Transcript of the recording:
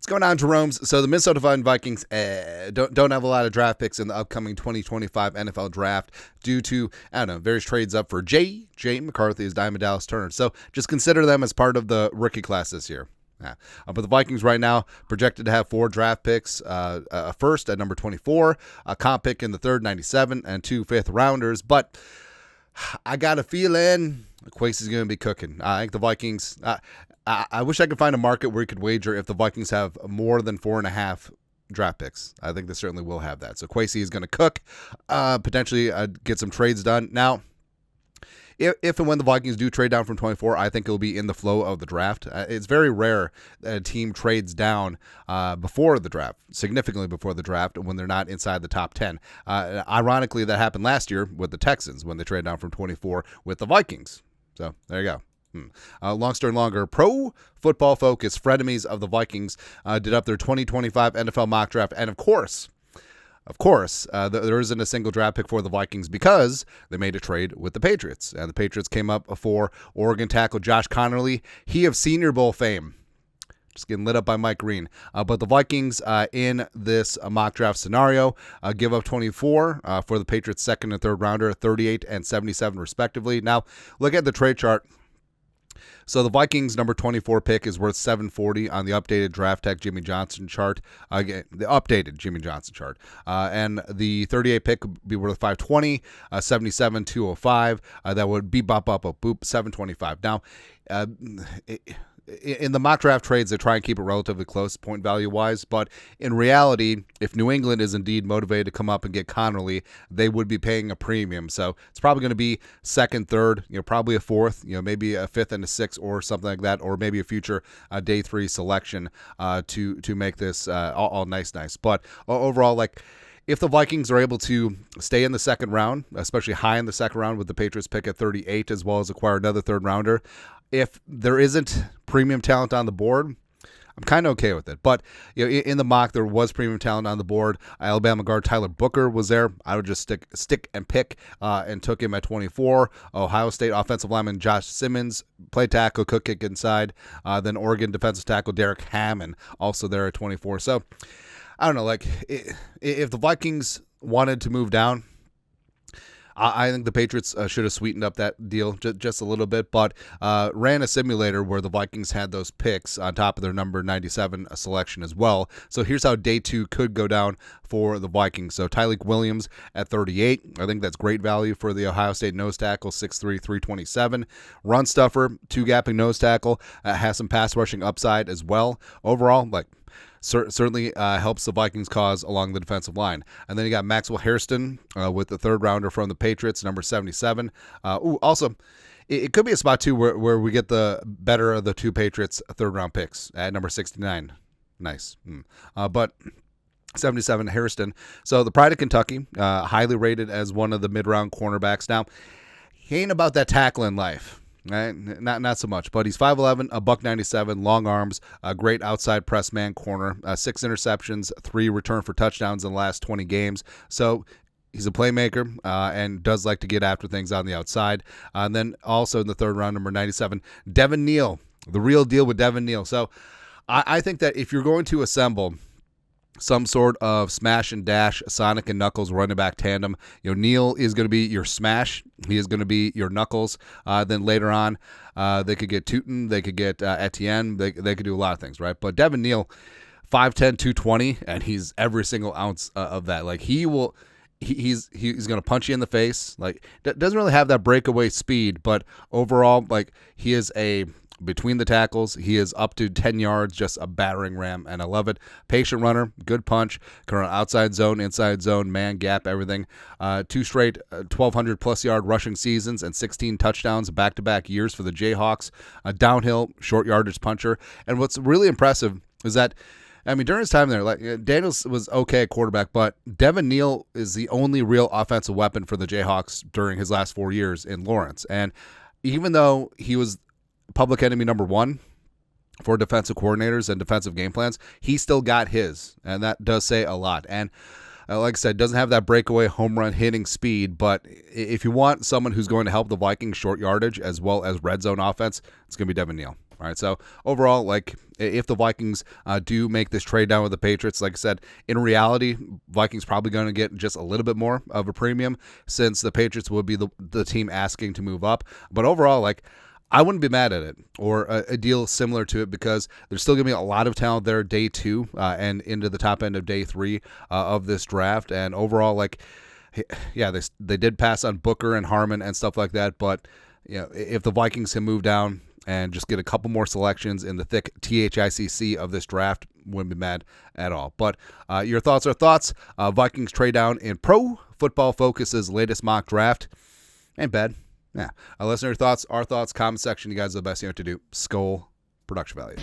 going on, Jerome's? So the Minnesota Vikings don't have a lot of draft picks in the upcoming 2025 NFL draft due to, various trades up for J. McCarthy's Diamond Dallas Turner. So just consider them as part of the rookie class this year. Yeah. But the Vikings right now projected to have 4 draft picks, a first at number 24, a comp pick in the third, 97, and 2 fifth-rounders. But I got a feeling Kwesi's going to be cooking. I think the Vikings... I wish I could find a market where you could wager if the Vikings have more than 4.5 draft picks. I think they certainly will have that. So Kwesi is going to cook, potentially get some trades done. Now, if and when the Vikings do trade down from 24, I think it'll be in the flow of the draft. It's very rare that a team trades down before the draft, significantly before the draft, when they're not inside the top 10. Ironically, that happened last year with the Texans when they traded down from 24 with the Vikings. So there you go. Long story longer, Pro Football Focus, frenemies of the Vikings, did up their 2025 NFL mock draft. And of course, there isn't a single draft pick for the Vikings because they made a trade with the Patriots. And the Patriots came up for Oregon tackle Josh Connerly, he of Senior Bowl fame. Just getting lit up by Mike Green. But the Vikings, in this mock draft scenario, give up 24 for the Patriots' second and third rounder, 38 and 77 respectively. Now, look at the trade chart. So the Vikings number 24 pick is worth $740 on the updated Draft Tech Jimmy Johnson chart. Again, the updated Jimmy Johnson chart. And the 38 pick would be worth $520, 77 $205. That would be boop $725. Now, in the mock draft trades, they try and keep it relatively close point value wise, but in reality, if New England is indeed motivated to come up and get Connerly, they would be paying a premium. So it's probably going to be second, third, probably a fourth, maybe a fifth and a sixth or something like that, or maybe a future day 3 selection to make this all nice. But overall, if the Vikings are able to stay in the second round, especially high in the second round with the Patriots pick at 38, as well as acquire another third rounder, if there isn't premium talent on the board, I'm kind of okay with it. But in the mock, there was premium talent on the board. Alabama guard Tyler Booker was there. I would just stick and pick and took him at 24. Ohio State offensive lineman Josh Simmons, play tackle, could kick inside. Then Oregon defensive tackle Derek Hammond, also there at 24. So, I don't know, if the Vikings wanted to move down, I think the Patriots should have sweetened up that deal just a little bit, but ran a simulator where the Vikings had those picks on top of their number 97 selection as well. So here's how day 2 could go down for the Vikings. So Tyleik Williams at 38. I think that's great value for the Ohio State nose tackle, 6'3", 327. Run stuffer, 2-gapping nose tackle, has some pass rushing upside as well. Overall, certainly helps the Vikings cause along the defensive line. And then you got Maxwell Hairston with the third rounder from the Patriots, number 77. Also, it could be a spot too where we get the better of the 2 Patriots third round picks at number 69. Nice. But 77 Hairston. So the pride of Kentucky, highly rated as one of the mid-round cornerbacks. Now, he ain't about that tackling life. Right? Not so much, but he's 5'11", a $197, long arms, a great outside press man corner, 6 interceptions, 3 return for touchdowns in the last 20 games. So he's a playmaker and does like to get after things on the outside. And then also in the third round, number 97, Devin Neal, the real deal with Devin Neal. So I think that if you're going to assemble some sort of smash and dash Sonic and Knuckles running back tandem, Neal is going to be your smash. He is going to be your Knuckles. Then later on, they could get Tootin, they could get Etienne, they could do a lot of things, right? But Devin Neal, 5'10", 220, and he's every single ounce of that. He's going to punch you in the face. Doesn't really have that breakaway speed, but overall, he is between the tackles, he is up to 10 yards, just a battering ram, and I love it. Patient runner, good punch, current outside zone, inside zone, man, gap, everything. 2 straight 1,200-plus yard rushing seasons and 16 touchdowns back-to-back years for the Jayhawks. A downhill, short yardage puncher. And what's really impressive is that, during his time there, Daniels was okay at quarterback, but Devin Neal is the only real offensive weapon for the Jayhawks during his last 4 years in Lawrence. And even though he was public enemy number 1 for defensive coordinators and defensive game plans, he still got his, and that does say a lot. And like I said, doesn't have that breakaway home run hitting speed, but if you want someone who's going to help the Vikings short yardage as well as red zone offense, it's going to be Devin Neal. All right, so overall, like if the Vikings do make this trade down with the Patriots, like I said, in reality, Vikings probably going to get just a little bit more of a premium since the Patriots would be the team asking to move up. But overall, like I wouldn't be mad at it or a deal similar to it because there's still going to be a lot of talent there day 2 and into the top end of day 3 of this draft. And overall, like, yeah, they did pass on Booker and Harmon and stuff like that. But you know, if the Vikings can move down and just get a couple more selections in the thick THICC of this draft, wouldn't be mad at all. But your thoughts are thoughts. Vikings trade down in Pro Football Focus's latest mock draft. Ain't bad. Yeah. Listen to your thoughts, our thoughts, comment section. You guys are the best you know what to do. Skull production value.